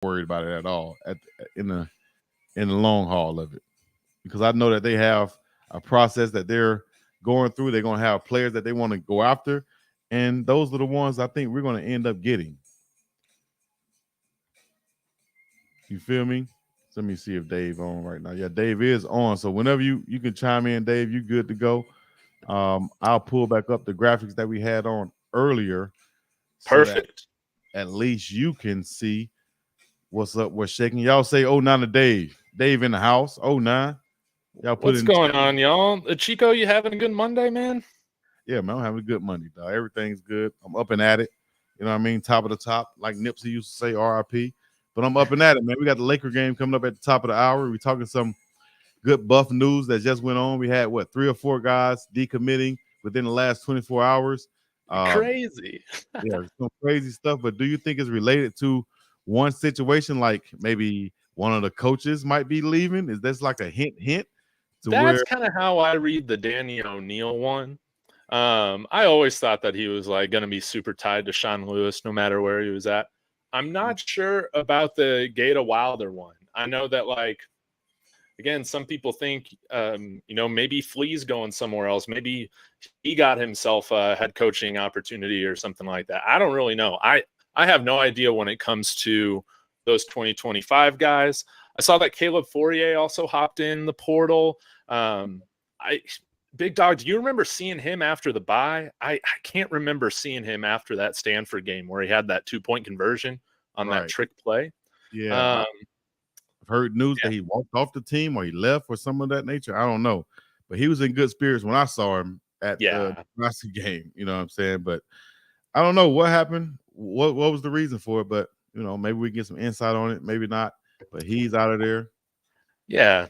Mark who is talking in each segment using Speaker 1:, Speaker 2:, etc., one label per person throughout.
Speaker 1: worried about it at all in the in the long haul of it, because I know that they have a process that they're going through. They're going to have players that they want to go after, and those are the ones I think we're going to end up getting. You feel me? So let me see if Dave on right now. Yeah, Dave is on. So whenever you can chime in, Dave, you good to go. I'll pull back up the graphics that we had on earlier, so that
Speaker 2: Perfect.
Speaker 1: at least you can see what's up, what's shaking. Y'all say oh nine to Dave. Dave in the house. Oh nine. Y'all put
Speaker 2: What's
Speaker 1: in
Speaker 2: going
Speaker 1: chat.
Speaker 2: on, y'all? Chico, you having a good Monday, man?
Speaker 1: Yeah, man, I'm having a good Monday, dog. Everything's good. I'm up and at it. You know what I mean? Top of the top, like Nipsey used to say, RIP. But I'm up and at it, man. We got the Laker game coming up at the top of the hour. We're talking some good Buff news that just went on. We had what, 3 or 4 guys decommitting within the last 24 hours.
Speaker 2: Crazy.
Speaker 1: Yeah, some crazy stuff. But do you think it's related to one situation, like maybe one of the coaches might be leaving? Is this like a hint to
Speaker 2: That's
Speaker 1: where?
Speaker 2: kind of how I read the Danny O'Neal one. I always thought that he was like going to be super tied to Sean Lewis no matter where he was at. I'm not sure about the Gata Wilder one. I know that, like, again, some people think, maybe Flea's going somewhere else. Maybe he got himself a head coaching opportunity or something like that. I don't really know. I have no idea when it comes to those 2025 guys. I saw that Caleb Fourier also hopped in the portal. Big Dog, do you remember seeing him after the bye? I can't remember seeing him after that Stanford game where he had that 2-point conversion on that trick play.
Speaker 1: Yeah, I've heard news that he walked off the team or he left or some of that nature. I don't know, but he was in good spirits when I saw him at the Nebraska game. You know what I'm saying? But I don't know what happened. What was the reason for it? But maybe we can get some insight on it. Maybe not. But he's out of there.
Speaker 2: Yeah,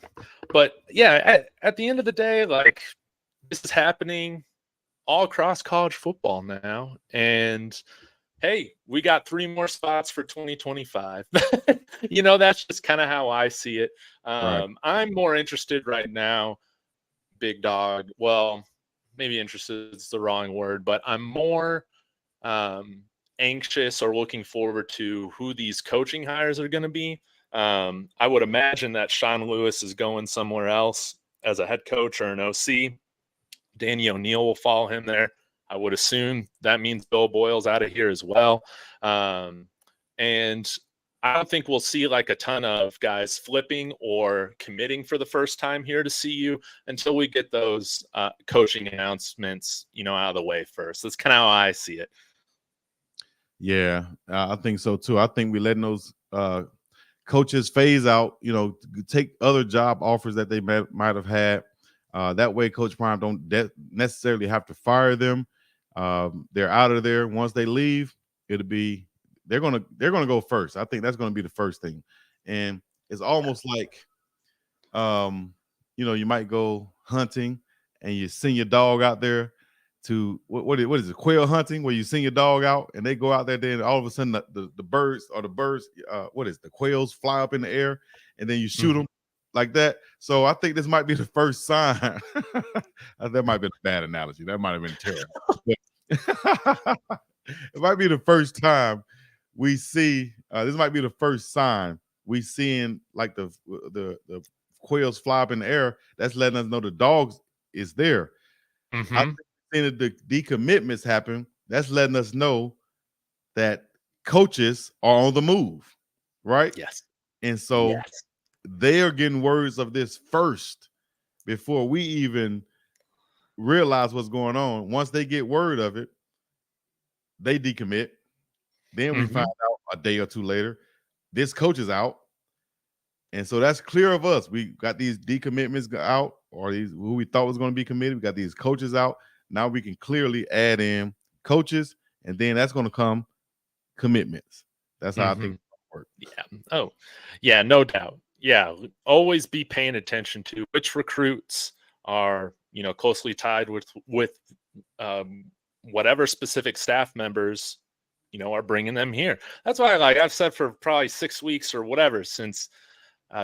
Speaker 2: but yeah, at the end of the day, like, this is happening all across college football now, and hey, we got 3 more spots for 2025. That's just kind of how I see it.
Speaker 1: Right.
Speaker 2: I'm more interested right now, Big Dog. Well, maybe interested is the wrong word, but I'm more anxious or looking forward to who these coaching hires are going to be. I would imagine that Sean Lewis is going somewhere else as a head coach or an OC. Danny O'Neal will follow him there. I would assume that means Bill Boyle's out of here as well. And I don't think we'll see like a ton of guys flipping or committing for the first time here to CU until we get those coaching announcements, out of the way first. That's kind of how I see it.
Speaker 1: Yeah, I think so too. I think we're letting those coaches phase out, take other job offers that they might have had. That way, Coach Prime don't necessarily have to fire them. They're out of there. Once they leave, they're gonna go first. I think that's gonna be the first thing, and it's almost like, you might go hunting and you send your dog out there to what is it, quail hunting, where you send your dog out and they go out there, then all of a sudden the birds the quails fly up in the air and then you shoot them like that. So I think this might be the first sign. That might be a bad analogy. That might have been terrible. It might be the first time we see. This might be the first sign we seeing like the quails fly up in the air. That's letting us know the dogs is there. I think seeing the decommitments happen, that's letting us know that coaches are on the move, right?
Speaker 2: Yes.
Speaker 1: And so they are getting words of this first before we even realize what's going on. Once they get word of it, they decommit. Then we find out a day or two later, this coach is out. And so that's clear of us. We got these decommitments out, or these who we thought was going to be committed. We got these coaches out. Now we can clearly add in coaches, and then that's going to come commitments. That's how I think it works.
Speaker 2: Yeah. Oh, yeah, no doubt. Yeah. Always be paying attention to which recruits are, closely tied with whatever specific staff members, are bringing them here. That's why, I've said for probably 6 weeks or whatever, since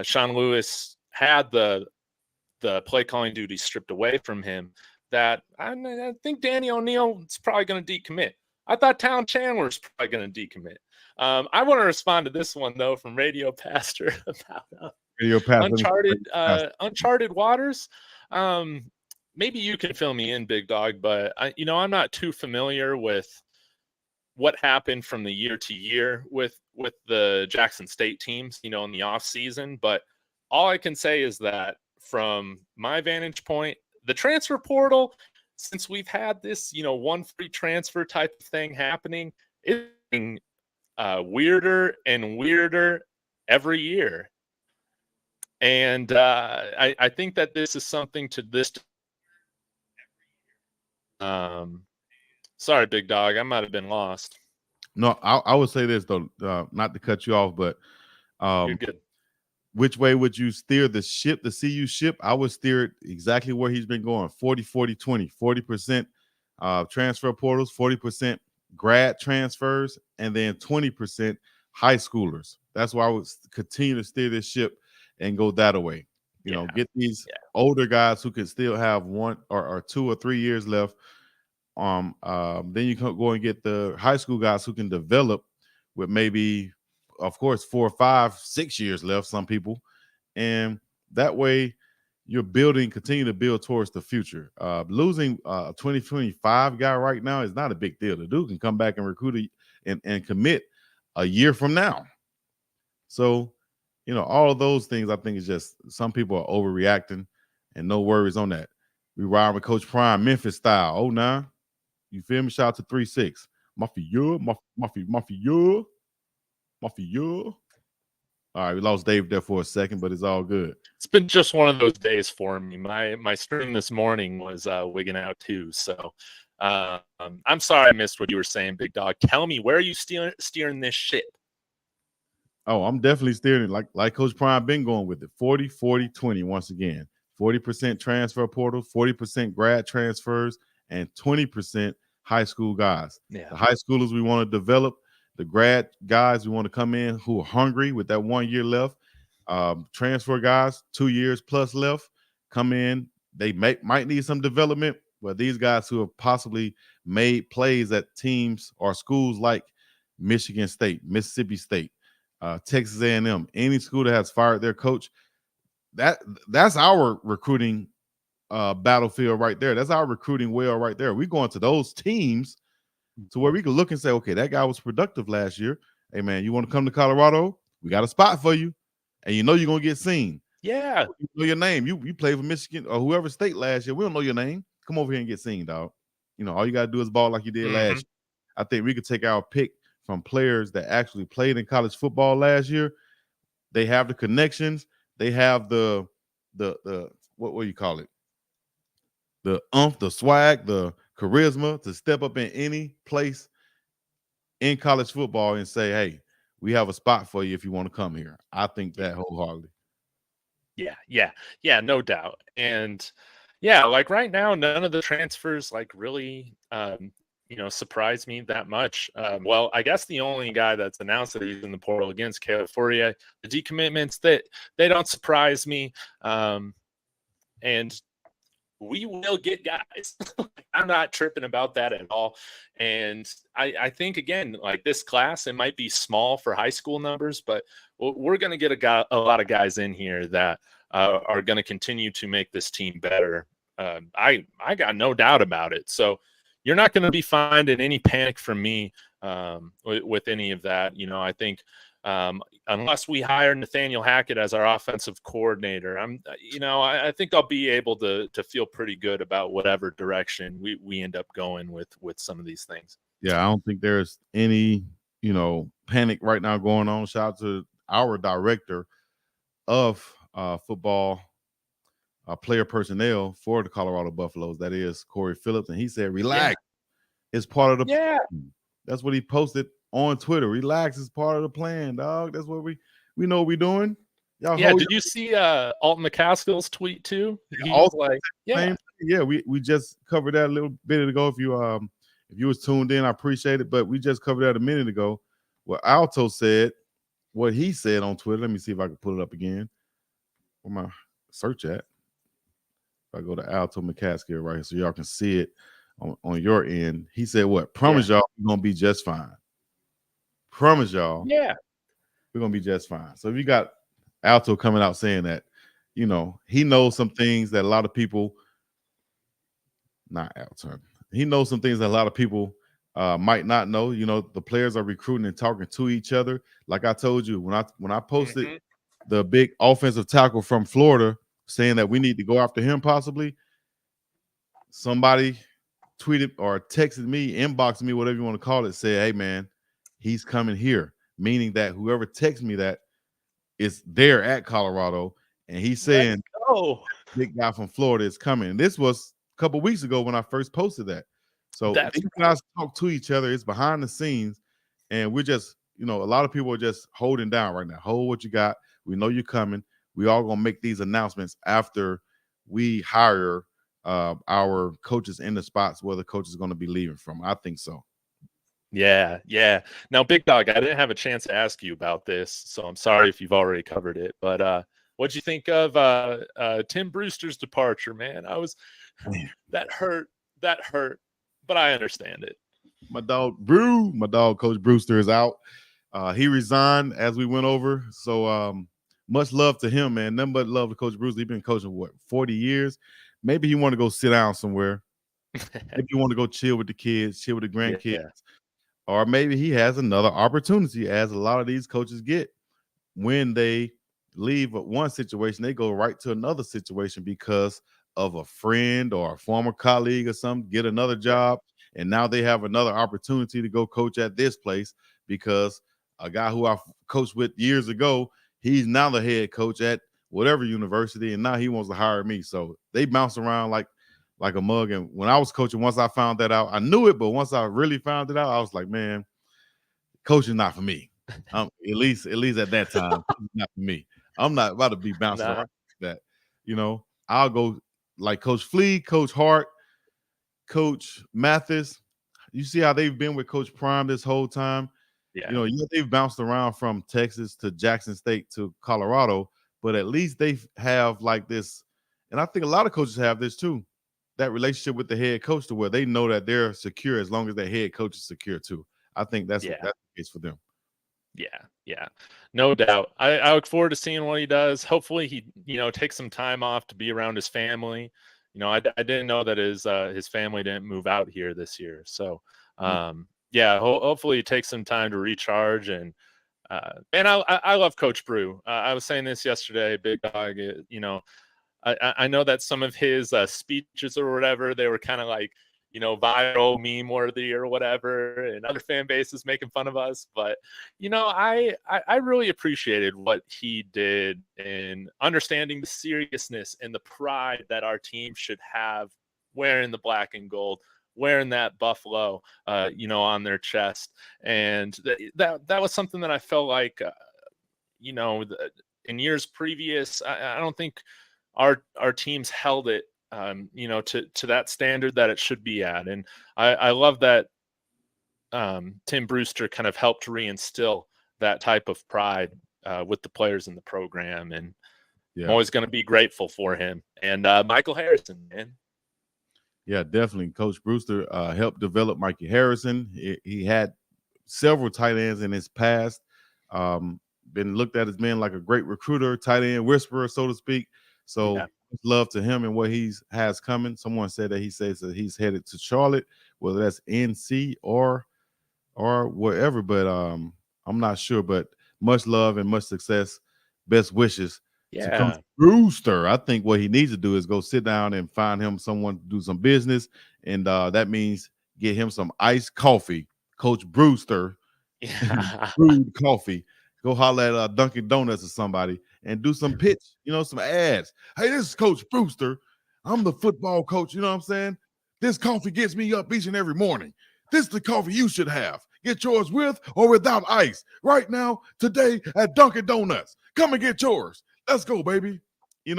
Speaker 2: Sean Lewis had the play calling duty stripped away from him, that I think Danny O'Neal is probably going to decommit. I thought Town Chandler is probably going to decommit. I want to respond to this one though from Radio Pastor about
Speaker 1: Radio Pass.
Speaker 2: uncharted waters. Maybe you can fill me in, Big Dog, but I'm not too familiar with what happened from the year to year with the Jackson State teams, in the off season. But all I can say is that from my vantage point, the transfer portal, since we've had this, one free transfer type of thing happening, it's getting weirder and weirder every year. And I think that this is something to this. Sorry, Big Dog, I might have been lost.
Speaker 1: No, I would say this though, not to cut you off, but
Speaker 2: You're good.
Speaker 1: Which way would you steer the ship, the CU ship? I would steer it exactly where he's been going, 40, 40, 20, 40% transfer portals, 40% grad transfers, and then 20% high schoolers. That's why I would continue to steer this ship and go that way. Get these older guys who can still have 1 or 2 or 3 years left. Then you can go and get the high school guys who can develop with maybe, of course, 4, 5, 6 years left, some people. And that way you're continue to build towards the future. Losing a 2025 guy right now is not a big deal. The dude can come back and recruit and commit a year from now. So, all of those things, I think is just some people are overreacting, and no worries on that. We ride with Coach Prime, Memphis style. Oh, nah. You feel me? Shout out to 3-6. Mafia. All right, we lost Dave there for a second, but it's all good.
Speaker 2: It's been just one of those days for me. My stream this morning was wigging out too. So I'm sorry I missed what you were saying, Big Dog. Tell me, where are you steering this ship?
Speaker 1: Oh, I'm definitely steering it like Coach Prime been going with it. 40, 40, 20 once again. 40% transfer portal, 40% grad transfers, and 20% high school guys.
Speaker 2: Yeah.
Speaker 1: The high schoolers we want to develop, the grad guys we want to come in who are hungry with that 1 year left. Transfer guys, 2 years plus left, come in. They might need some development, but these guys who have possibly made plays at teams or schools like Michigan State, Mississippi State, Texas A&M, any school that has fired their coach, that's our recruiting battlefield right there. That's our recruiting well right there. We're going to those teams to where we can look and say, okay, that guy was productive last year. Hey, man, you want to come to Colorado? We got a spot for you. And you're going to get seen.
Speaker 2: Yeah.
Speaker 1: You know your name. You played for Michigan or whoever state last year. We don't know your name. Come over here and get seen, dog. All you got to do is ball like you did last year. I think we could take our pick from players that actually played in college football last year. They have the connections. They have the what do you call it? The the swag, the charisma to step up in any place in college football and say, hey, we have a spot for you if you want to come here. I think that wholeheartedly.
Speaker 2: Yeah, no doubt. And yeah, like right now, none of the transfers really surprise me that much. Well, I guess the only guy that's announced that he's in the portal against Caleb Fourier, the decommitments, they don't surprise me. And we will get guys. I'm not tripping about that at all. And I think, again, like this class, it might be small for high school numbers, but we're going to get a lot of guys in here that are going to continue to make this team better. I got no doubt about it. So you're not going to be finding any panic from me with any of that. I think unless we hire Nathaniel Hackett as our offensive coordinator, I think I'll be able to feel pretty good about whatever direction we end up going with some of these things.
Speaker 1: Yeah, I don't think there's any, panic right now going on. Shout out to our director of football player personnel for the Colorado Buffaloes. That is Corey Phillips. And he said, relax. Yeah. It's part of the plan. That's what he posted on Twitter. Relax is part of the plan, dog. That's what we know what we're doing.
Speaker 2: Y'all did you see Alton McCaskill's tweet too? He was like,
Speaker 1: we just covered that a little bit ago. If you was tuned in, I appreciate it. But we just covered that a minute ago. What Alto said, what he said on Twitter. Let me see if I can pull it up again. Where my search at? If I go to Alto McCaskill right here so y'all can see it on your end. He said what? Promise y'all we're gonna be just fine. promise y'all,
Speaker 2: Yeah.
Speaker 1: we're gonna be just fine. So if you got Alto coming out saying that, he knows some things that a lot of people, not Alto, he knows some things that a lot of people might not know. The players are recruiting and talking to each other. Like I told you, when I posted the big offensive tackle from Florida saying that we need to go after him possibly, somebody tweeted or texted me, inboxed me, whatever you want to call it, said, hey man, he's coming here. Meaning that whoever texts me that is there at Colorado, and he's saying big guy from Florida is coming. And this was a couple weeks ago when I first posted that. So these guys talk to each other. It's behind the scenes, and we're just, a lot of people are just holding down right now. Hold what you got. We know you're coming. We all gonna make these announcements after we hire our coaches in the spots where the coach is going to be leaving from. I think so.
Speaker 2: Yeah. Now, Big Dog, I didn't have a chance to ask you about this, so I'm sorry if you've already covered it. But what'd you think of Tim Brewster's departure, man? That hurt, but I understand it.
Speaker 1: My dog Coach Brewster is out. He resigned as we went over. So much love to him, man. Nothing but love to Coach Brewster. He's been coaching what, 40 years. Maybe he want to go sit down somewhere. Maybe you want to go chill with the kids, chill with the grandkids. Or maybe he has another opportunity, as a lot of these coaches get. When they leave one situation, they go right to another situation because of a friend or a former colleague or something, get another job, and now they have another opportunity to go coach at this place because a guy who I coached with years ago, he's now the head coach at whatever university, and now he wants to hire me. So they bounce around like a mug. And when I was coaching, once I found that out, I knew it, but once I really found it out, I was like, man, coaching not for me. At least at that time, not for me. I'm not about to be bouncing around like that. I'll go like Coach Flea, Coach Hart, Coach Mathis. You see how they've been with Coach Prime this whole time. They've bounced around from Texas to Jackson State to Colorado, but at least they have like this, and I think a lot of coaches have this too, that relationship with the head coach to where they know that they're secure as long as their head coach is secure too. I think that's the case for them.
Speaker 2: Yeah, no doubt. I look forward to seeing what he does. Hopefully he, takes some time off to be around his family. I didn't know that his family didn't move out here this year. So, hopefully he takes some time to recharge. And I love Coach Brew. I was saying this yesterday, Big Dog. I know that some of his speeches or whatever, they were kind of like, viral, meme worthy or whatever, and other fan bases making fun of us. But, I really appreciated what he did in understanding the seriousness and the pride that our team should have wearing the black and gold, wearing that buffalo, on their chest. And that was something that I felt like, in years previous, I don't think our teams held it, to that standard that it should be at. And I love that Tim Brewster kind of helped reinstill that type of pride with the players in the program. And I'm always going to be grateful for him. And Michael Harrison, man.
Speaker 1: Yeah, definitely. Coach Brewster helped develop Mikey Harrison. He had several tight ends in his past. Been looked at as being like a great recruiter, tight end whisperer, so to speak. So love to him and what he has coming. Someone said that he says that he's headed to Charlotte, whether that's NC or wherever, but I'm not sure. But much love and much success. Best wishes to Coach Brewster. I think what he needs to do is go sit down and find him someone to do some business, and that means get him some iced coffee. Coach Brewster, brewed coffee. Go holler at Dunkin' Donuts or somebody and do some pitch, some ads. Hey, this is Coach Brewster. I'm the football coach. You know what I'm saying? This coffee gets me up each and every morning. This is the coffee you should have. Get yours with or without ice. Right now, today at Dunkin' Donuts. Come and get yours. Let's go, baby.
Speaker 2: We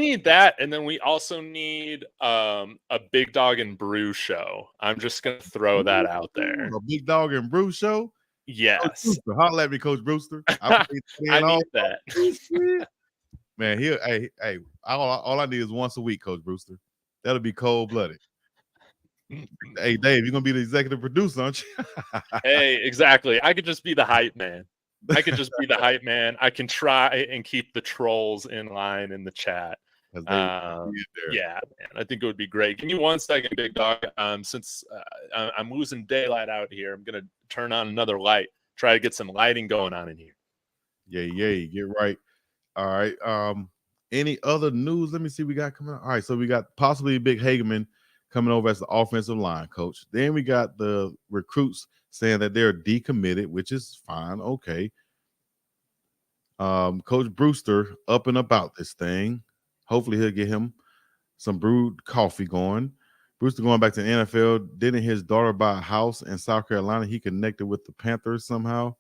Speaker 2: need that, and then we also need a Big Dog and Brew show. I'm just gonna throw that out there.
Speaker 1: A Big Dog and Brew show.
Speaker 2: Yes.
Speaker 1: Holla at me, Coach Brewster.
Speaker 2: I need that.
Speaker 1: Man, hey, all I need is once a week, Coach Brewster. That'll be cold-blooded. Hey, Dave, you're gonna be the executive producer, aren't you?
Speaker 2: Hey, exactly. I could just be the hype man. I could just be the hype man. I can try and keep the trolls in line in the chat.
Speaker 1: 'Cause they be in there.
Speaker 2: Yeah, man, I think it would be great. Give me 1 second, big dog. Since I'm losing daylight out here, I'm gonna turn on another light. Try to get some lighting going on in here.
Speaker 1: Yay, get right. All right. Any other news? Let me see. We got coming. All right, so we got possibly Big Hageman coming over as the offensive line coach. Then we got the recruits saying that they're decommitted, which is fine. Okay. Coach Brewster up and about this thing. Hopefully he'll get him some brewed coffee going. Brewster going back to the NFL. Didn't his daughter buy a house in South Carolina? He connected with the Panthers somehow.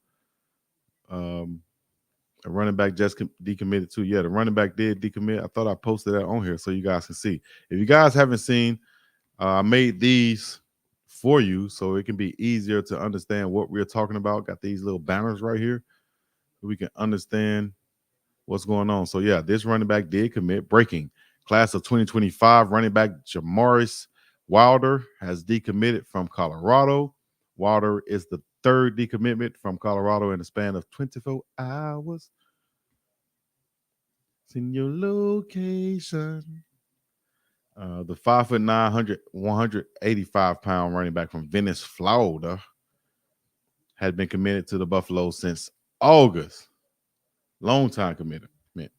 Speaker 1: A running back just decommitted too. Yeah, the running back did decommit. I thought I posted that on here so you guys can see. If you guys haven't seen, I made these for you so it can be easier to understand what we're talking about. Got these little banners right here so we can understand what's going on. So yeah, this running back did commit. Breaking class of 2025 running back Jamaris Wilder has decommitted from Colorado. Wilder is the third decommitment from Colorado in the span of 24 hours. It's in your location. The 5'9", 185-pound running back from Venice, Florida, had been committed to the Buffalo since August. Long time commitment. Then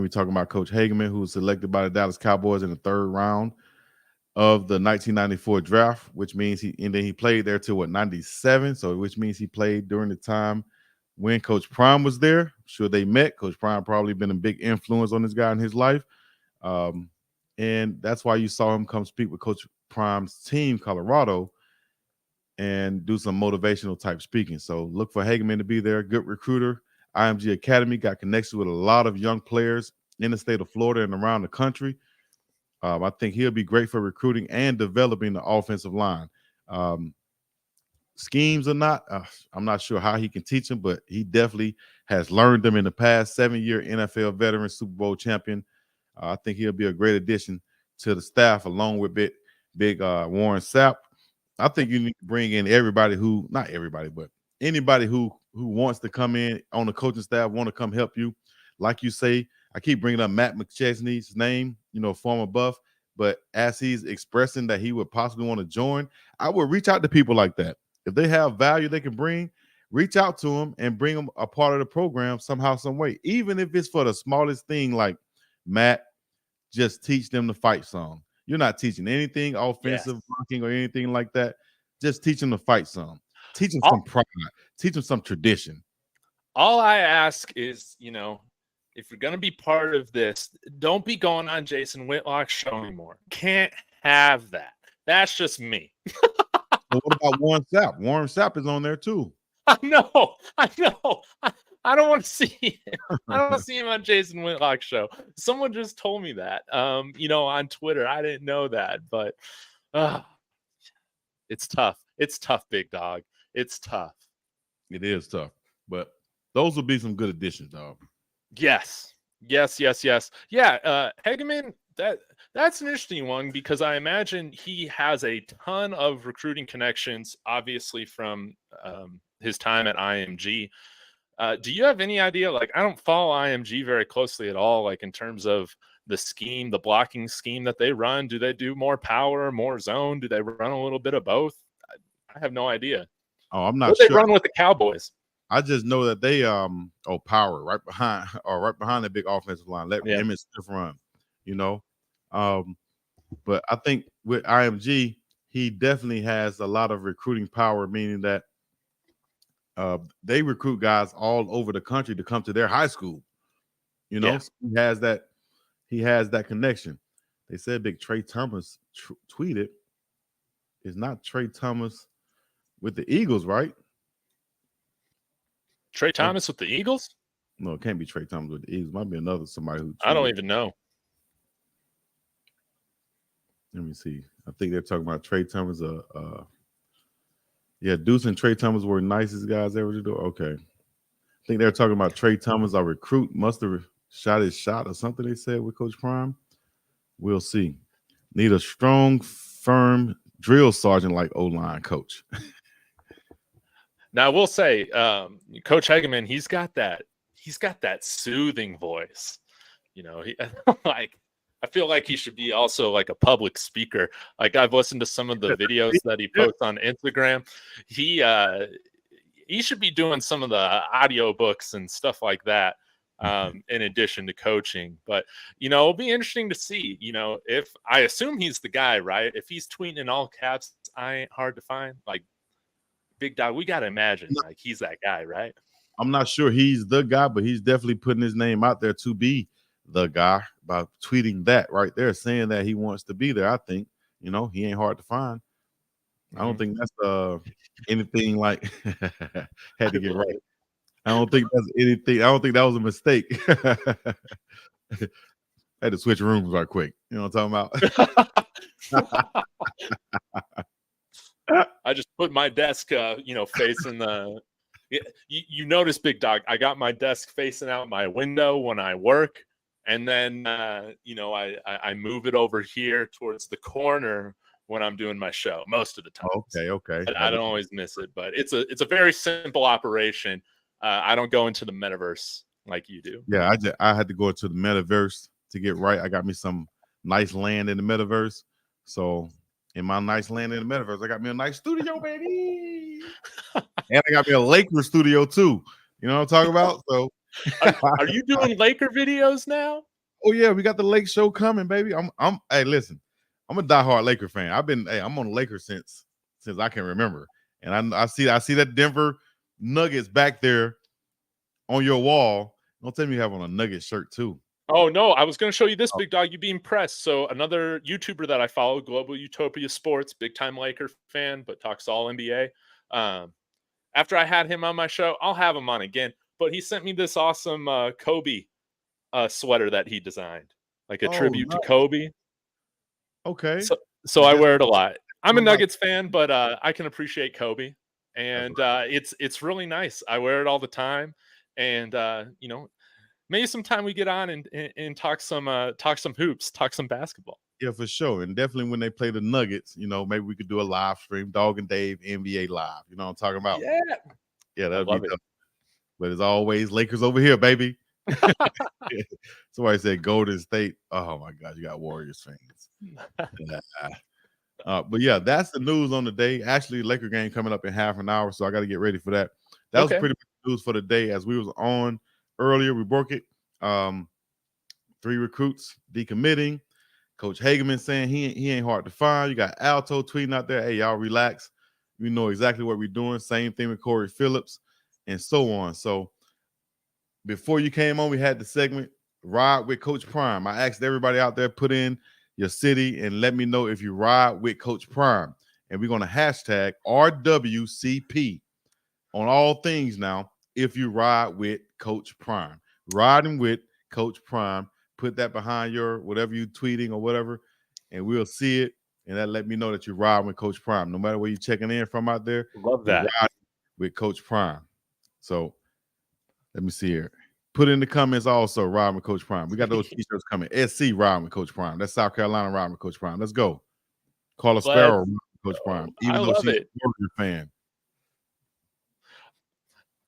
Speaker 1: we're talking about Coach Hageman, who was selected by the Dallas Cowboys in the third round of the 1994 draft, which means he played there till 97. So which means he played during the time when Coach Prime was there. I'm sure they met. Coach Prime probably been a big influence on this guy in his life. And that's why you saw him come speak with Coach Prime's team, Colorado, and do some motivational type speaking. So look for Hageman to be there. Good recruiter. IMG Academy got connections with a lot of young players in the state of Florida and around the country. I think he'll be great for recruiting and developing the offensive line. Schemes or not, I'm not sure how he can teach them, but he definitely has learned them in the past. 7-year NFL veteran, Super Bowl champion. I think he'll be a great addition to the staff along with big Warren Sapp. I think you need to bring in everybody who, not everybody, but anybody who wants to come in on the coaching staff, want to come help you. Like you say, I keep bringing up Matt McChesney's name, former Buff, but as he's expressing that he would possibly want to join, I would reach out to people like that. If they have value they can bring, reach out to them and bring them a part of the program somehow, some way. Even if it's for the smallest thing, like Matt, just teach them the fight song. You're not teaching anything offensive blocking or anything like that. Just teach them the fight song. Teach them some pride. Teach them some tradition.
Speaker 2: All I ask is, if you're going to be part of this, don't be going on Jason Whitlock's show anymore. Can't have that. That's just me.
Speaker 1: Well, what about Warren Sapp? Warren Sapp is on there too.
Speaker 2: I know. I don't want to see him. I don't want to see him on Jason Whitlock's show. Someone just told me that, on Twitter. I didn't know that, but it's tough. It's tough, big dog. It's tough.
Speaker 1: It is tough, but those will be some good additions, dog.
Speaker 2: Yes. Yeah, Hageman, that's an interesting one because I imagine he has a ton of recruiting connections, obviously from his time at IMG. Do you have any idea? Like, I don't follow IMG very closely at all, like in terms of the scheme, the blocking scheme that they run. Do they do more power, more zone? Do they run a little bit of both? I have no idea.
Speaker 1: Oh, I'm not
Speaker 2: what
Speaker 1: sure.
Speaker 2: They run with the Cowboys.
Speaker 1: I just know that they power right behind the big offensive line. Let Emmitt Smith run, But I think with IMG, he definitely has a lot of recruiting power, meaning that they recruit guys all over the country to come to their high school. So he has that connection. They said big Trey Thomas tweeted. It's not Trey Thomas with the Eagles, right?
Speaker 2: Trey Thomas with the Eagles?
Speaker 1: No, it can't be Trey Thomas with the Eagles. It might be another somebody who.
Speaker 2: I don't even know.
Speaker 1: Let me see. I think they're talking about Trey Thomas. Deuce and Trey Thomas were nicest guys ever to do. Okay. I think they're talking about Trey Thomas, our recruit, must have shot his shot or something they said with Coach Prime. We'll see. Need a strong, firm drill sergeant like O-line coach.
Speaker 2: Now I will say, Coach Hageman, he's got that soothing voice. You know, he like I feel like he should be also like a public speaker. Like I've listened to some of the videos that he posts on Instagram. He should be doing some of the audio books and stuff like that. In addition to coaching, but it'll be interesting to see. If I assume he's the guy, right? If he's tweeting in all caps, I ain't hard to find. Like Big Dog, we gotta imagine like he's that guy, right?
Speaker 1: I'm not sure he's the guy, but he's definitely putting his name out there to be the guy by tweeting that right there, saying that he wants to be there. I think he ain't hard to find. I don't think that's anything like had to get right. I don't think that's anything. I don't think that was a mistake. Had to switch rooms right quick. You know what I'm talking about?
Speaker 2: I just put my desk, facing the. You notice, Big Dog, I got my desk facing out my window when I work, and then I move it over here towards the corner when I'm doing my show most of the time.
Speaker 1: Okay.
Speaker 2: I don't always miss it, but it's a very simple operation. I don't go into the metaverse like you do.
Speaker 1: Yeah, I had to go into the metaverse to get right. I got me some nice land in the metaverse. So in my nice land in the metaverse, I got me a nice studio, baby. And I got me a Laker studio too. You know what I'm talking about? So
Speaker 2: are you doing Laker videos now?
Speaker 1: Oh yeah, we got the Lake show coming, baby. Hey, listen, I'm a diehard Laker fan. I'm on the Lakers since I can remember. And I see that Denver Nuggets back there on your wall. Don't tell me you have on a Nuggets shirt too.
Speaker 2: Oh no, I was going to show you this, Big Dog. You'd be impressed. So another YouTuber that I follow, Global Utopia Sports, big time Laker fan, but talks all NBA. After I had him on my show, I'll have him on again. But he sent me this awesome Kobe sweater that he designed, like a tribute to Kobe.
Speaker 1: Okay.
Speaker 2: So I wear it a lot. I'm a Nuggets fan, but I can appreciate Kobe, and it's really nice. I wear it all the time, and maybe sometime we get on and talk some hoops, talk some basketball.
Speaker 1: Yeah, for sure. And definitely when they play the Nuggets, maybe we could do a live stream, Dogg and Dave NBA live. You know what I'm talking about? Yeah, that'd be tough. But as always, Lakers over here, baby. Somebody said Golden State. Oh my God, you got Warriors fans. But yeah, that's the news on the day. Actually, Laker game coming up in half an hour, so I got to get ready for that. That was pretty much news for the day. As we was on earlier, we broke it. 3 recruits decommitting. Coach Hageman saying he ain't hard to find. You got Alto tweeting out there, hey, y'all relax. We know exactly what we're doing. Same thing with Corey Phillips and so on. So before you came on, we had the segment Ride with Coach Prime. I asked everybody out there, put in your city and let me know if you ride with Coach Prime. And we're going to hashtag RWCP on all things now if you ride with Coach Prime. Riding with Coach Prime. Put that behind your whatever you tweeting or whatever, and we'll see it. And that let me know that you're riding with Coach Prime. No matter where you're checking in from out there,
Speaker 2: love that.
Speaker 1: Ride with Coach Prime. So let me see here. Put in the comments also, riding with Coach Prime. We got those t-shirts coming. SC riding with Coach Prime. That's South Carolina riding with Coach Prime. Let's go. Carla Sparrow riding with Coach Prime. Even though she's a Warrior fan.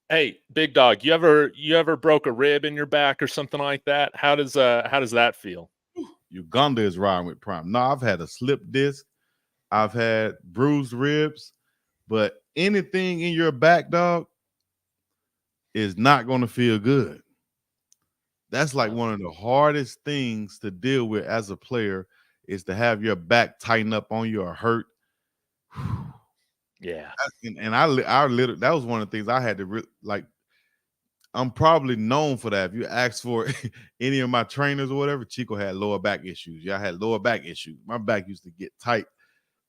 Speaker 2: Hey, Big Dog, you ever broke a rib in your back or something like that? How does that feel?
Speaker 1: Uganda is riding with Prime. No, I've had a slip disc. I've had bruised ribs, but anything in your back, dog, is not going to feel good. That's like one of the hardest things to deal with as a player is to have your back tighten up on you or hurt.
Speaker 2: Yeah.
Speaker 1: And I literally, that was one of the things I had to like. I'm probably known for that. If you ask for any of my trainers or whatever, Chico had lower back issues. Yeah, I had lower back issues. My back used to get tight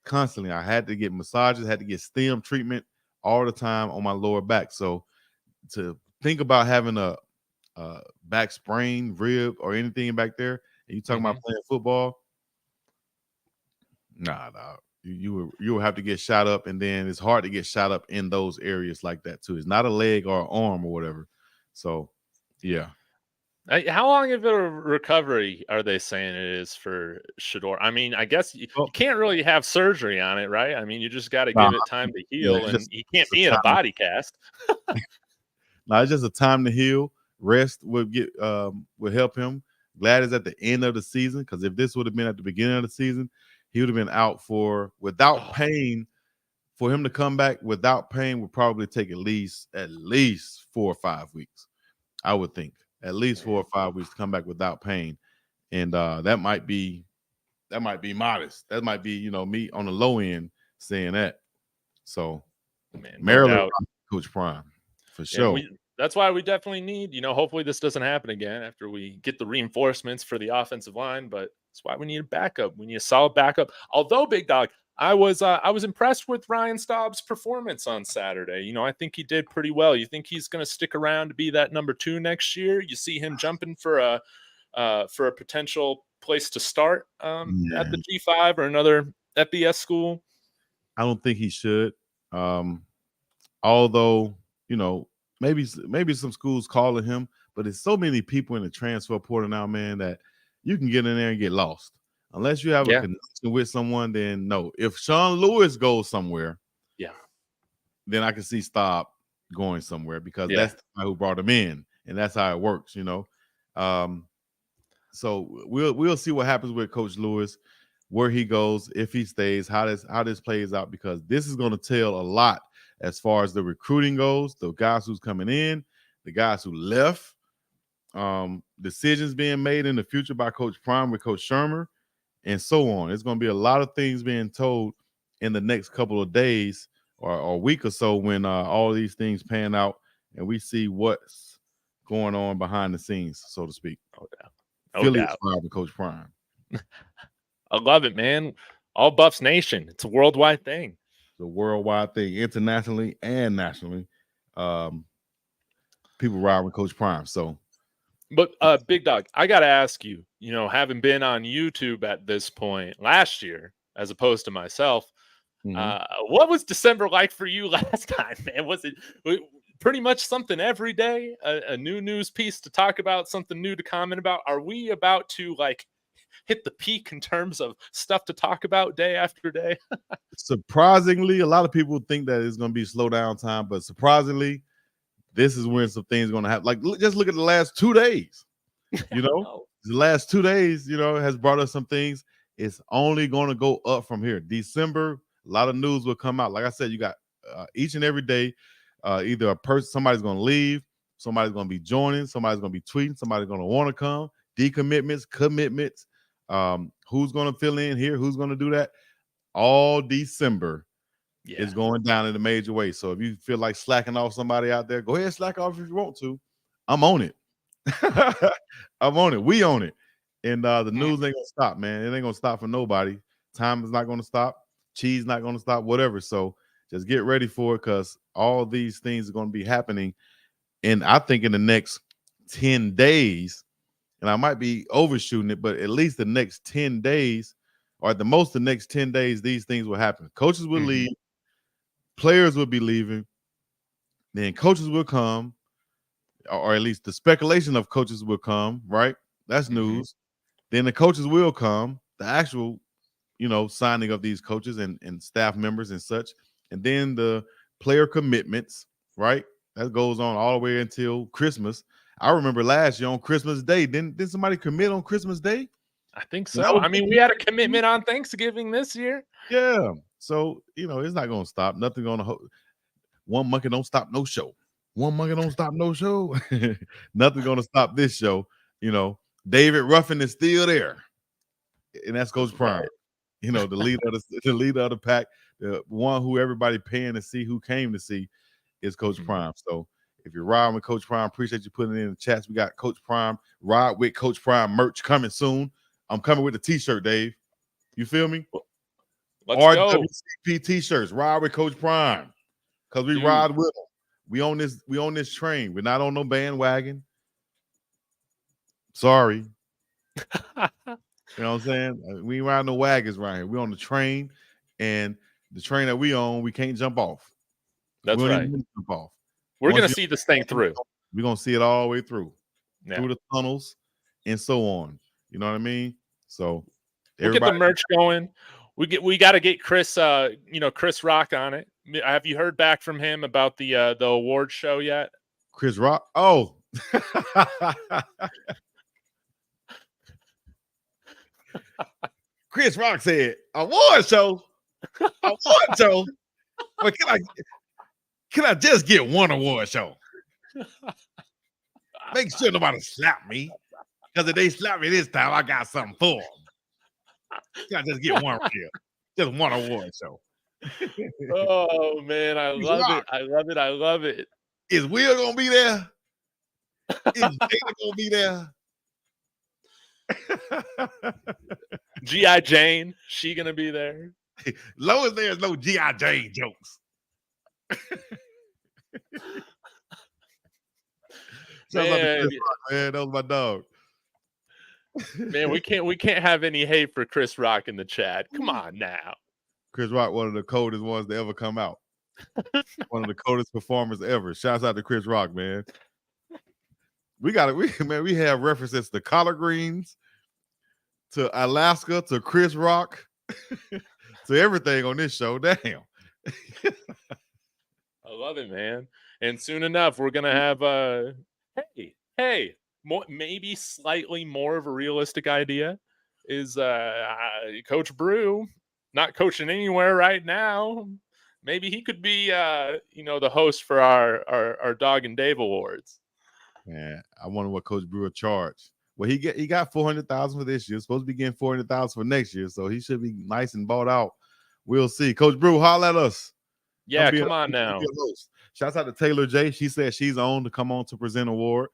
Speaker 1: constantly. I had to get massages, had to get stem treatment all the time on my lower back. So to think about having a back sprain, rib, or anything back there, and you talking about playing football, nah. You will have to get shot up, and then it's hard to get shot up in those areas like that too. It's not a leg or an arm or whatever. So, yeah.
Speaker 2: How long of a recovery are they saying it is for Shadeur? I mean, I guess you
Speaker 1: Well,
Speaker 2: can't really have surgery on it, right? I mean, you just got to
Speaker 1: nah,
Speaker 2: give it time to
Speaker 1: yeah,
Speaker 2: heal, and he can't
Speaker 1: it's
Speaker 2: be
Speaker 1: a
Speaker 2: in a
Speaker 1: time.
Speaker 2: body cast.
Speaker 1: Nah, it's just a time to heal. Rest would help him. Glad it's at the end of the season, because if this would have been at the beginning of the season, he would have been out without pain. For him to come back without pain would probably take at least 4 or 5 weeks. I would think at least 4 or 5 weeks to come back without pain, and that might be modest. That might be me on the low end saying that. So
Speaker 2: Man, no
Speaker 1: Maryland,
Speaker 2: doubt.
Speaker 1: Coach Prime for
Speaker 2: And
Speaker 1: sure.
Speaker 2: that's why we definitely need, hopefully this doesn't happen again after we get the reinforcements for the offensive line, but that's why we need a backup. We need a solid backup. Although, Big Dog, I was impressed with Ryan Staub's performance on Saturday. I think he did pretty well. You think he's going to stick around to be that number 2 next year? You see him jumping for a potential place to start at the G5 or another FBS school?
Speaker 1: I don't think he should. Although, maybe some schools calling him, but there's so many people in the transfer portal now, man, that you can get in there and get lost. Unless you have a connection with someone, then no. If Sean Lewis goes somewhere, then I can see Staub going somewhere, because that's the guy who brought him in, and that's how it works, So we'll see what happens with Coach Lewis, where he goes, if he stays, how this plays out, because this is going to tell a lot as far as the recruiting goes, the guys who's coming in, the guys who left, decisions being made in the future by Coach Prime with Coach Shermer, and so on. It's going to be a lot of things being told in the next couple of days or a week or so, when all these things pan out and we see what's going on behind the scenes, so to speak.
Speaker 2: No doubt.
Speaker 1: With Coach Prime.
Speaker 2: I love it, man. All Buffs Nation. It's a worldwide thing.
Speaker 1: The worldwide thing, internationally and nationally. People ride with Coach Prime. So,
Speaker 2: but Big Dog, I gotta ask you, having been on YouTube at this point last year, as opposed to myself, what was December like for you last time, man? Was it pretty much something every day, a new news piece to talk about, something new to comment about? Are we about to hit the peak in terms of stuff to talk about day after day?
Speaker 1: Surprisingly, a lot of people think that it's going to be slow down time, but surprisingly, this is when some things are going to happen. Like, just look at the last 2 days. The last 2 days, has brought us some things. It's only going to go up from here. December, a lot of news will come out. Like I said, you got each and every day, either somebody's going to leave, somebody's going to be joining, somebody's going to be tweeting, somebody's going to want to come, decommitments, commitments, who's going to fill in here, who's going to do that. All December is going down in a major way. So if you feel like slacking off somebody out there, go ahead and slack off if you want to. I'm on it. I'm on it. We own it. And the news ain't gonna stop, man. It ain't gonna stop for nobody. Time is not gonna stop. Cheese not gonna stop. Whatever. So just get ready for it, because all these things are gonna be happening. And I think in the next 10 days, and I might be overshooting it, but at least the next 10 days, or at the most the next 10 days, these things will happen. Coaches will leave, players will be leaving, then coaches will come, or at least the speculation of coaches will come, right? That's news. Then the coaches will come, the actual, signing of these coaches and staff members and such. And then the player commitments, right? That goes on all the way until Christmas. I remember last year on Christmas Day, didn't somebody commit on Christmas Day?
Speaker 2: I think so. I mean, we had a commitment on Thanksgiving this year.
Speaker 1: Yeah. So, it's not going to stop. Nothing going to one monkey don't stop no show. One monkey don't stop no show. Nothing going to stop this show. David Ruffin is still there. And that's Coach Prime. The leader of the pack, the one who everybody paying to see, who came to see, is Coach Prime. So if you're riding with Coach Prime, appreciate you putting it in the chats. We got Coach Prime, Ride with Coach Prime merch coming soon. I'm coming with the t-shirt, Dave. You feel me?
Speaker 2: Let's go.
Speaker 1: RWCP t-shirts, Ride with Coach Prime. Because we ride with them. We on this train. We're not on no bandwagon. Sorry. You know what I'm saying? We ain't riding no wagons right here. We on the train, and the train that we on, we can't jump off.
Speaker 2: That's right.
Speaker 1: Jump off.
Speaker 2: We're going to see this thing through.
Speaker 1: We're going to see it all the way through. through the tunnels and so on. You know what I mean? So
Speaker 2: we'll get the merch going. We got to get Chris, Chris Rock on it. Have you heard back from him about the award show yet?
Speaker 1: Chris Rock? Oh. Chris Rock said, award show? Award show? Well, can I just get one award show? Make sure nobody slap me. Because if they slap me this time, I got something for them. Can I just get one here? Just one award show.
Speaker 2: Oh, man. I love it. I love it. I love it.
Speaker 1: Is Will going to be there? Is Jada going to be there?
Speaker 2: G.I. Jane, she going to be there?
Speaker 1: Long as there's no G.I. Jane jokes.
Speaker 2: Man,
Speaker 1: that was my dog.
Speaker 2: Man, we can't have any hate for Chris Rock in the chat. Come on now.
Speaker 1: Chris Rock, one of the coldest ones to ever come out. One of the coldest performers ever. Shouts out to Chris Rock, man. We have references to collard greens, to Alaska, to Chris Rock, to everything on this show. Damn.
Speaker 2: I love it, man. And soon enough, we're gonna have maybe slightly more of a realistic idea is Coach Brew not coaching anywhere right now. Maybe he could be the host for our Dogg and Dave Awards.
Speaker 1: Man, I wonder what Coach Brewer charged. Well, he got $400,000 for this year. Supposed to be getting $400,000 for next year, so he should be nice and bought out. We'll see. Coach Brew, holler at us.
Speaker 2: Yeah, come on now.
Speaker 1: Shouts out to Taylor J. She said she's on to come on to present award.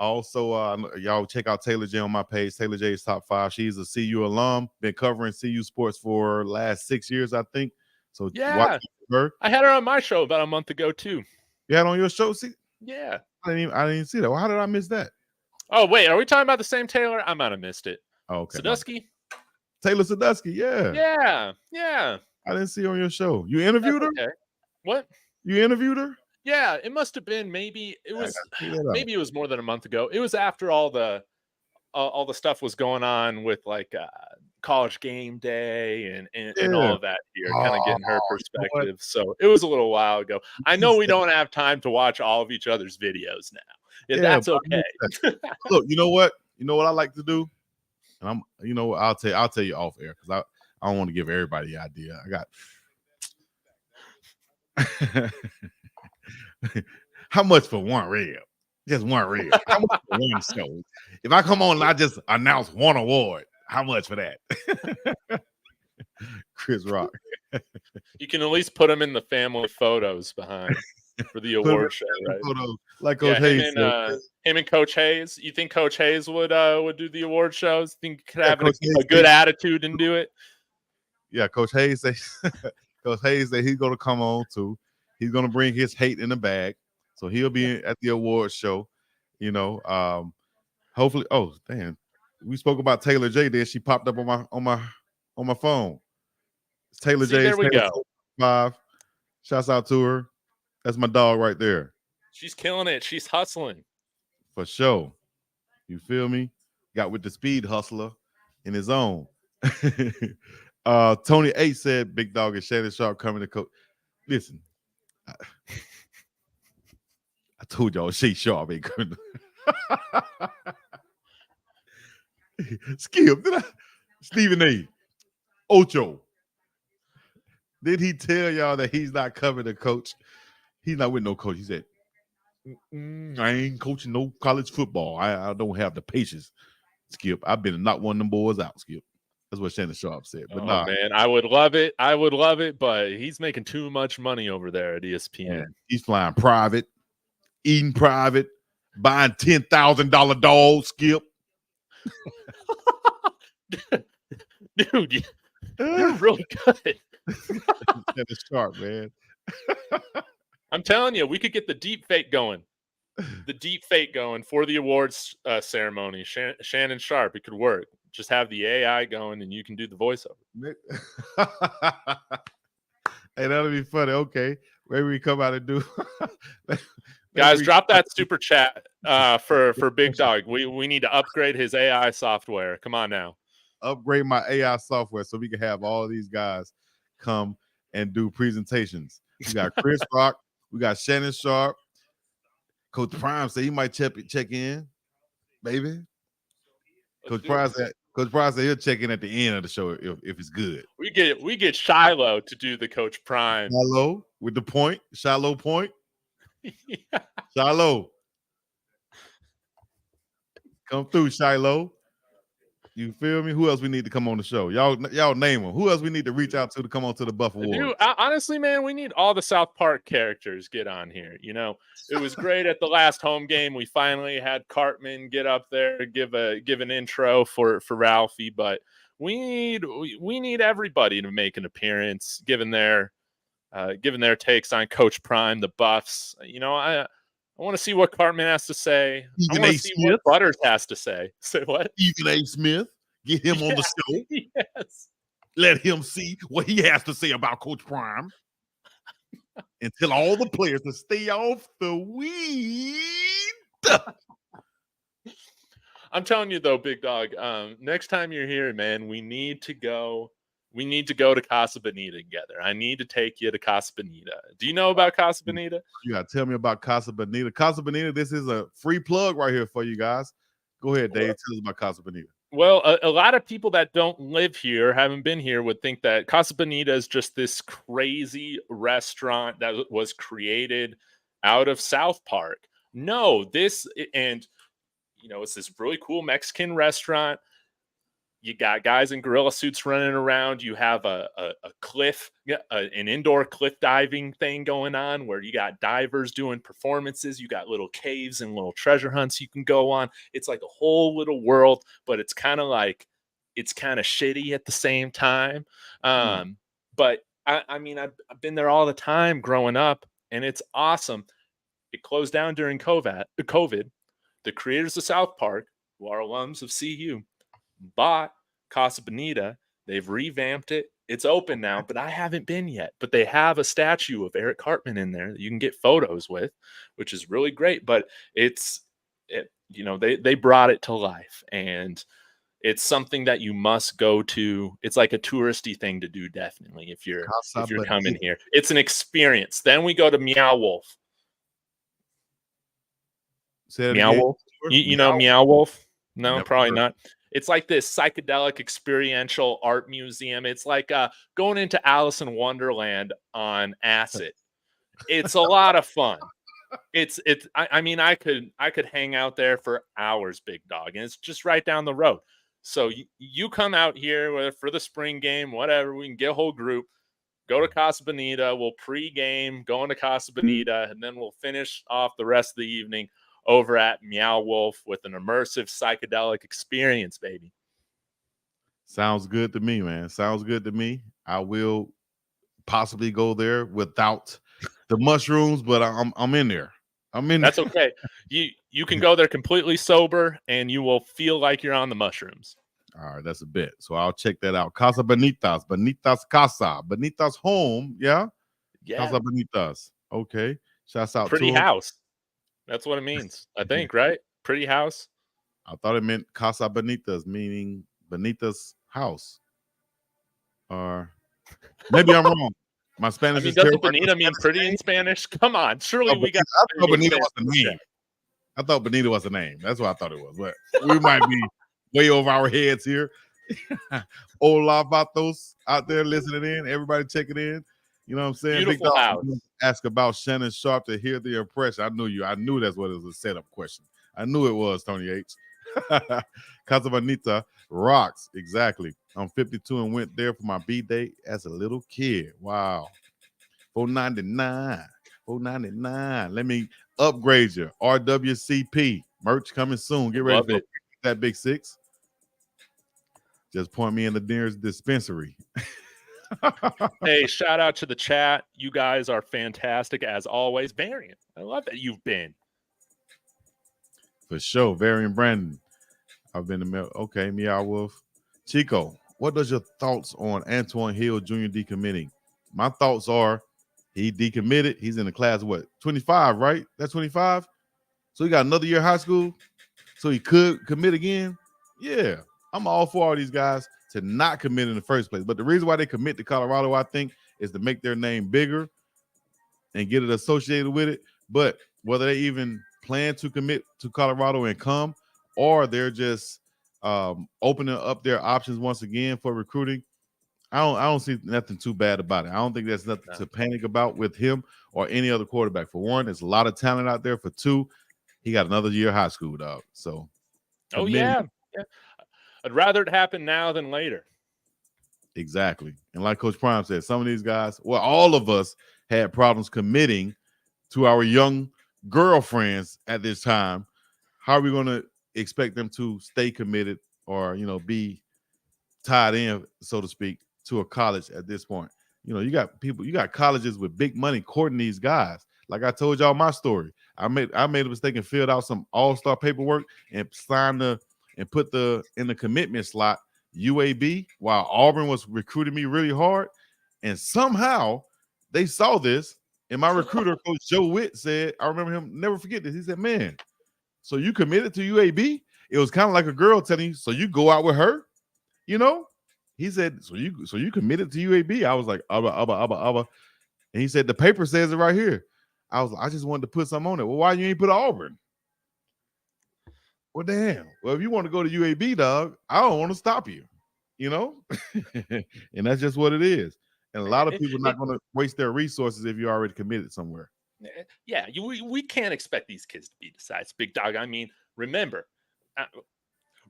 Speaker 1: Also, y'all check out Taylor J on my page. Taylor J is top 5. She's a CU alum. Been covering CU sports for last 6 years, I think. So
Speaker 2: yeah,
Speaker 1: her.
Speaker 2: I had her on my show about a month ago too.
Speaker 1: You had on your show? See?
Speaker 2: Yeah.
Speaker 1: I didn't even see that. Well, how did I miss that?
Speaker 2: Oh, wait, are we talking about the same Taylor? I might have missed it.
Speaker 1: Oh, okay.
Speaker 2: Sadusky?
Speaker 1: Taylor Sadusky, yeah.
Speaker 2: Yeah.
Speaker 1: I didn't see her on your show. You interviewed her?
Speaker 2: Okay. What?
Speaker 1: You interviewed her?
Speaker 2: Yeah, it must have been maybe it was more than a month ago. It was after all the stuff was going on with like College Game Day and all of that here, kind of getting her perspective. So it was a little while ago. I know we don't have time to watch all of each other's videos now. Yeah, that's okay.
Speaker 1: Look, you know what? You know what I like to do? And I'll tell you off air because I don't want to give everybody the idea. I got how much for one rib? Just one rib. How much for one show? If I come on and I just announce one award, how much for that? Chris Rock.
Speaker 2: You can at least put them in the family photos behind for the award show, right?
Speaker 1: Photos, like Coach Hayes.
Speaker 2: Him and Coach Hayes. You think Coach Hayes would do the award shows? Think he could have a good attitude and do it?
Speaker 1: Yeah, Coach Hayes said he's going to come on too. He's going to bring his hate in the bag. So he'll be at the award show, hopefully. Oh, damn. We spoke about Taylor J. Then she popped up on my phone. It's Taylor J.
Speaker 2: There we go.
Speaker 1: 5. Shouts out to her. That's my dog right there.
Speaker 2: She's killing it. She's hustling.
Speaker 1: For sure. You feel me? Got with the speed hustler in his own. Tony 8 said Big Dog and Shannon Sharp coming to coach. Listen. I told y'all Shay Sharp ain't coming. Skip, Stephen A. Ocho. Did he tell y'all that he's not coming to coach? He's not with no coach. He said, I ain't coaching no college football. I don't have the patience, Skip. I've been to knock one of them boys out, Skip. That's what Shannon Sharp said. But
Speaker 2: man, I would love it. But he's making too much money over there at ESPN.
Speaker 1: Man, he's flying private, eating private, buying $10,000 dogs, Skip.
Speaker 2: Dude, you're really good.
Speaker 1: Shannon Sharp, man.
Speaker 2: I'm telling you, we could get the deep fake going. The deep fake going for the awards ceremony. Shannon Sharp, it could work. Just have the AI going and you can do the voiceover.
Speaker 1: Hey, that'll be funny. Okay. Maybe we come out and do
Speaker 2: Guys, drop that super chat for Big Dog. We need to upgrade his AI software. Come on now.
Speaker 1: Upgrade my AI software so we can have all these guys come and do presentations. We got Chris Rock, we got Shannon Sharp. Coach Prime said he might check in, baby. Coach Prime said he'll check in at the end of the show if it's good.
Speaker 2: We get Shiloh to do the Coach Prime.
Speaker 1: Shiloh with the point. Shiloh point.
Speaker 2: Yeah.
Speaker 1: Shiloh. Come through, Shiloh. You feel me? Who else we need to come on the show? Y'all name them. Who else we need to reach out to come on to the Buff Awards?
Speaker 2: Dude, honestly, man, we need all the South Park characters get on here. You know, it was great at the last home game. We finally had Cartman get up there, give an intro for Ralphie, but we need everybody to make an appearance, given their takes on Coach Prime, the Buffs. You know, I want to see what Cartman has to say. I want to see what Butters has to say. Say what?
Speaker 1: Stephen A. Smith. Get him on the show.
Speaker 2: Yes.
Speaker 1: Let him see what he has to say about Coach Prime. And tell all the players to stay off the weed.
Speaker 2: I'm telling you though, Big Dog, next time you're here, man, we need to go to Casa Bonita together. I need to take you to Casa Bonita. Do you know about Casa Bonita?
Speaker 1: You gotta tell me about Casa Bonita. Casa Bonita, this is a free plug right here for you guys. Go ahead, Dave. Tell us about Casa Bonita.
Speaker 2: Well, a lot of people that don't live here, haven't been here, would think that Casa Bonita is just this crazy restaurant that was created out of South Park. No, it's this really cool Mexican restaurant. You got guys in gorilla suits running around. You have a cliff, an indoor cliff diving thing going on where you got divers doing performances. You got little caves and little treasure hunts you can go on. It's like a whole little world, but it's kind of shitty at the same time. But I mean, I've been there all the time growing up, and it's awesome. It closed down during COVID. The creators of South Park, who are alums of CU, bought Casa Bonita. They've revamped it. It's open now, but I haven't been yet. But they have a statue of Eric Cartman in there that you can get photos with, which is really great. But they brought it to life, and it's something that you must go to. It's like a touristy thing to do, definitely, if you're coming here. It's an experience. Then we go to Meow Wolf. Meow Wolf. You know Meow Wolf? No, never probably not. It's like this psychedelic experiential art museum. It's like going into Alice in Wonderland on acid. It's a lot of fun. I could hang out there for hours, Big Dog, and it's just right down the road. So you come out here for the spring game, whatever. We can get a whole group, go to Casa Bonita. We'll pre-game, go into Casa Bonita, and then we'll finish off the rest of the evening over at Meow Wolf with an immersive psychedelic experience, baby.
Speaker 1: Sounds good to me, man. Sounds good to me. I will possibly go there without the mushrooms, but I'm in there.
Speaker 2: That's okay. You can go there completely sober, and you will feel like you're on the mushrooms.
Speaker 1: All right, that's a bit. So I'll check that out. Casa Bonitas Casa, Bonitas home, yeah. Casa Bonitas. Okay. Shouts out
Speaker 2: Pretty house. That's what it means, I think, right? Pretty house.
Speaker 1: I thought it meant Casa Bonitas, meaning Bonita's house. Or maybe I'm wrong. My Spanish is
Speaker 2: terrible. Doesn't Bonita mean pretty in Spanish? Come on, surely we got.
Speaker 1: I thought Bonita was the name. I thought Bonita was the name. That's what I thought it was. But we might be way over our heads here. Hola, vatos out there listening in. Everybody checking in. You know what I'm saying?
Speaker 2: Beautiful house.
Speaker 1: Ask about Shannon Sharp to hear the impression. I knew that's what it was, a setup question. I knew it was, Tony H. Casa Bonita rocks. Exactly. I'm 52 and went there for my B-day as a little kid. Wow. $4.99. Let me upgrade you. RWCP. Merch coming soon. Get ready for that Big Six. Just point me in the nearest dispensary.
Speaker 2: Hey, shout out to the chat. You guys are fantastic as always. Variant, I love that you've been.
Speaker 1: For sure. Variant Brandon. I've been okay, Meow Wolf. Chico, what does your thoughts on Antoine Hill Jr. decommitting? My thoughts are He decommitted. He's in the class of what, 25, right? That's 25. So he got another year of high school. So he could commit again. Yeah, I'm all for all these guys to not commit in the first place. But the reason why they commit to Colorado, I think, is to make their name bigger and get it associated with it. But whether they even plan to commit to Colorado and come, or they're just opening up their options once again for recruiting, I don't see nothing too bad about it. I don't think there's nothing to panic about with him or any other quarterback. For one, there's a lot of talent out there. For two, he got another year of high school, dog. So,
Speaker 2: yeah. I'd rather it happen now than later.
Speaker 1: Exactly. And like Coach Prime said, some of these guys, well, all of us had problems committing to our young girlfriends at this time. How are we going to expect them to stay committed or, be tied in, so to speak, to a college at this point? You got colleges with big money courting these guys. Like I told y'all my story. I made a mistake and filled out some all-star paperwork and put in the commitment slot UAB while Auburn was recruiting me really hard. And somehow they saw this. And my recruiter, Coach Joe Witt, said, I remember him, never forget this. He said, man, so you committed to UAB? It was kind of like a girl telling you, so you go out with her? He said, so you committed to UAB? I was like, abba. And he said, the paper says it right here. I was like, I just wanted to put something on it. Well, why you ain't put Auburn? Well, damn. Well, if you want to go to UAB, dog, I don't want to stop you, and that's just what it is. And a lot of people are not going to waste their resources if you're already committed somewhere.
Speaker 2: Yeah, we can't expect these kids to be decides, Big Dog. I mean, remember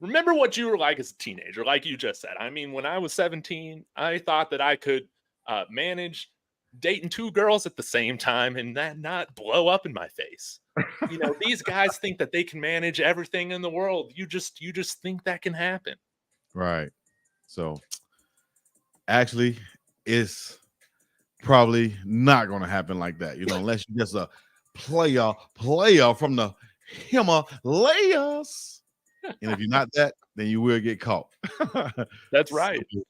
Speaker 2: what you were like as a teenager, like you just said. I mean, when I was 17, I thought that I could manage dating two girls at the same time and that not blow up in my face. These guys think that they can manage everything in the world. You just think that can happen.
Speaker 1: Right. So actually, it's probably not going to happen like that, unless you're just a player from the Himalayas. And if you're not that, then you will get caught.
Speaker 2: That's right.
Speaker 1: So,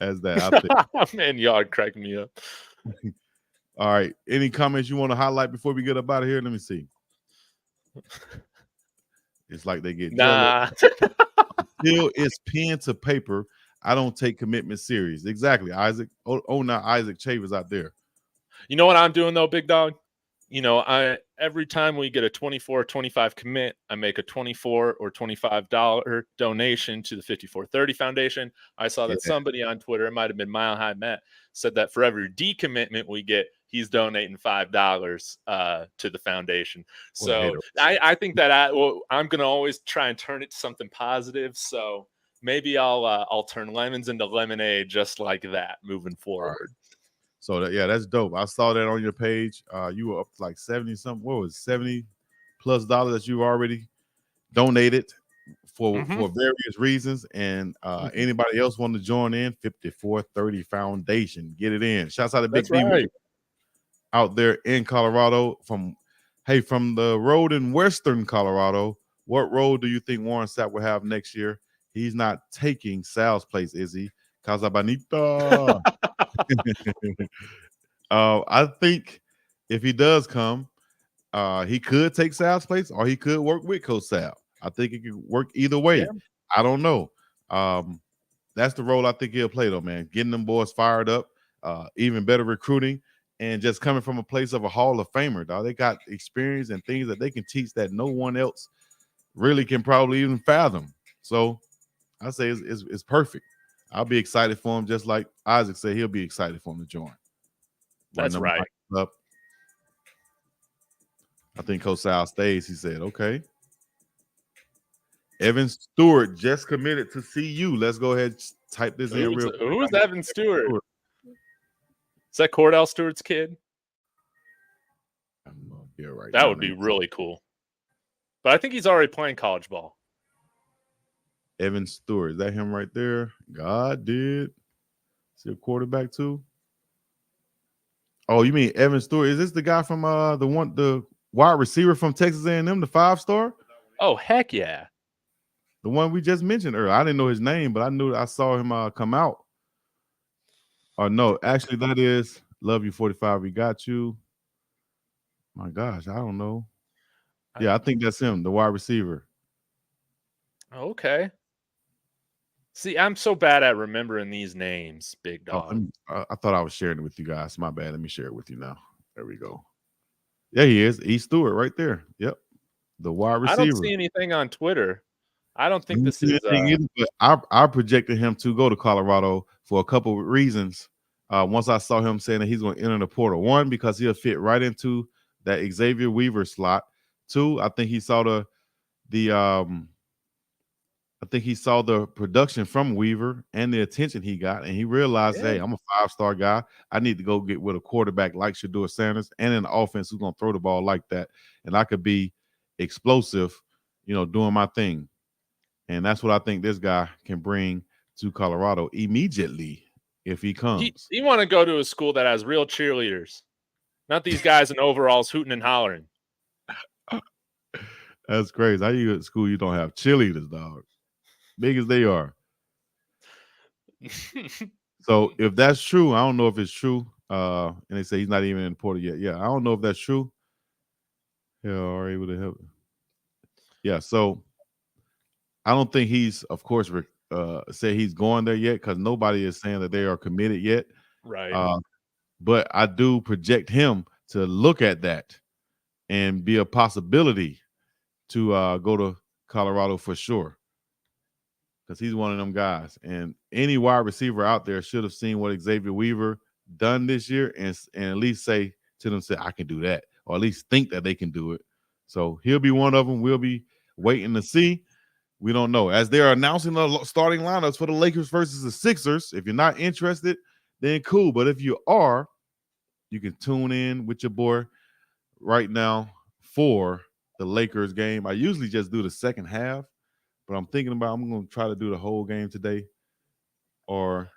Speaker 1: as that, I think.
Speaker 2: Man, y'all cracking me up.
Speaker 1: All right. Any comments you want to highlight before we get up out of here? Let me see. It's like they get jealous. Still, it's pen to paper. I don't take commitment serious. Exactly, Isaac. Now Isaac Chavez out there.
Speaker 2: You know what I'm doing though, Big Dog? Every time we get a 24 or 25 commit, I make a $24 or $25 donation to the 5430 Foundation. I saw that somebody on Twitter, it might have been Mile High Matt, said that for every decommitment we get, he's donating $5 to the foundation. So I think that I'm going to always try and turn it to something positive. So maybe I'll turn lemons into lemonade just like that moving forward.
Speaker 1: So that's dope. I saw that on your page. You were up to like 70 something. What was it, $70+ that you already donated for various reasons. And anybody else want to join in? 5430 Foundation. Get it in. Shouts out to Big D out there in Colorado. From the road in Western Colorado, what road do you think Warren Sapp will have next year? He's not taking Sal's place, is he? Casabanita. I think if he does come, he could take Sal's place or he could work with Coach Sal. I think it could work either way. Yeah. I don't know. That's the role I think he'll play, though, man. Getting them boys fired up, even better recruiting, and just coming from a place of a Hall of Famer, dog. They got experience and things that they can teach that no one else really can probably even fathom. So I say it's perfect. I'll be excited for him, just like Isaac said he'll be excited for him to join.
Speaker 2: That's right.
Speaker 1: Up. I think Coach Sal stays. He said, okay. Evan Stewart just committed to CU. Let's go ahead and type this in real quick.
Speaker 2: Who's Evan Stewart? Is that Cordell Stewart's kid? That would be really cool. But I think he's already playing college ball.
Speaker 1: Evan Stewart. Is that him right there? God did. See a quarterback too? Oh, you mean Evan Stewart? Is this the guy from the wide receiver from Texas A&M, the 5-star?
Speaker 2: Oh, heck yeah.
Speaker 1: The one we just mentioned earlier. I didn't know his name, but I saw him come out. Or no, actually that is Love you 45. We got you. My gosh, I don't know. Yeah, I think that's him, the wide receiver.
Speaker 2: Okay. See, I'm so bad at remembering these names, Big
Speaker 1: Oh,
Speaker 2: Dog.
Speaker 1: I thought I was sharing it with you guys. My bad. Let me share it with you now. There we go. Yeah, he is. E. Stewart right there. Yep. The wide
Speaker 2: I don't
Speaker 1: receiver.
Speaker 2: see anything on Twitter. I don't
Speaker 1: I
Speaker 2: think
Speaker 1: didn't
Speaker 2: this
Speaker 1: see
Speaker 2: is
Speaker 1: anything either, but I projected him to go to Colorado for a couple of reasons. Once I saw him saying that he's going to enter the portal, one, because he'll fit right into that Xavier Weaver slot. Two, I think he saw the I think he saw the production from Weaver and the attention he got, and he realized, hey, I'm a 5-star guy. I need to go get with a quarterback like Shadeur Sanders and an offense who's going to throw the ball like that, and I could be explosive, doing my thing. And that's what I think this guy can bring to Colorado immediately if he comes.
Speaker 2: You want to go to a school that has real cheerleaders, not these guys in overalls hooting and hollering.
Speaker 1: That's crazy. How you at school you don't have cheerleaders, dog? Big as they are. So if that's true, I don't know if it's true. And they say he's not even in the portal yet. Yeah, I don't know if that's true. Yeah, are able to help. Yeah, so I don't think he's, of course, said he's going there yet because nobody is saying that they are committed yet.
Speaker 2: Right.
Speaker 1: But I do project him to look at that and be a possibility to go to Colorado for sure. Because he's one of them guys. And any wide receiver out there should have seen what Xavier Weaver done this year and at least say to them, I can do that, or at least think that they can do it. So he'll be one of them. We'll be waiting to see. We don't know. As they're announcing the starting lineups for the Lakers versus the Sixers, if you're not interested, then cool. But if you are, you can tune in with your boy right now for the Lakers game. I usually just do the second half, but I'm thinking about I'm going to try to do the whole game today, or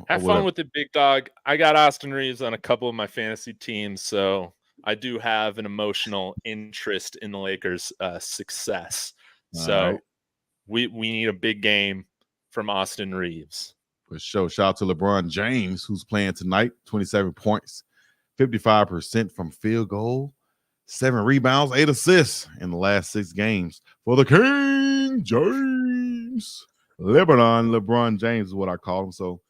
Speaker 2: have fun with it, Big Dog. I got Austin Reeves on a couple of my fantasy teams, so I do have an emotional interest in the Lakers' success. So we need a big game from Austin Reeves.
Speaker 1: For sure. Shout out to LeBron James, who's playing tonight. 27 points, 55% from field goal, 7 rebounds, 8 assists in the last 6 games for the King James. LeBron James is what I call him. So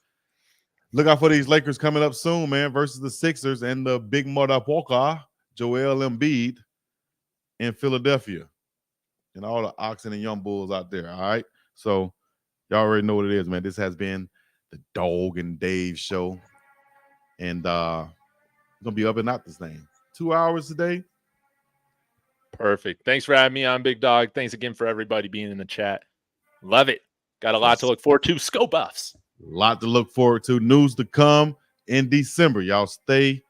Speaker 1: look out for these Lakers coming up soon, man, versus the Sixers and the big motherfucker, Joel Embiid in Philadelphia. And all the Oxen and Young Bulls out there, all right? So y'all already know what it is, man. This has been the Dogg and Dave show. And going to be up and out this thing. 2 hours today.
Speaker 2: Perfect. Thanks for having me on, Big Dog. Thanks again for everybody being in the chat. Love it. Got a lot to look forward to. Sco Buffs.
Speaker 1: A lot to look forward to. News to come in December. Y'all stay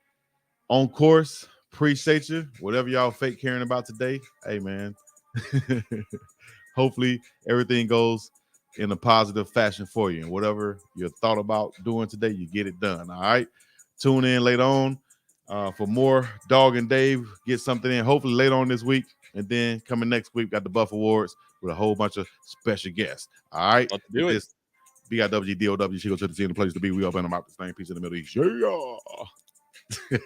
Speaker 1: on course. Appreciate you. Whatever y'all fake caring about today. Hey, man. Hopefully everything goes in a positive fashion for you. And whatever you thought about doing today, you get it done. All right. Tune in later on for more Dogg and Dave. Get something in hopefully later on this week. And then coming next week, got the Buff Awards with a whole bunch of special guests. All right.
Speaker 2: Let's do it.
Speaker 1: BIWGDOW. She goes to the scene, the place to be. We up and I'm out the same piece in the Middle East. Yeah.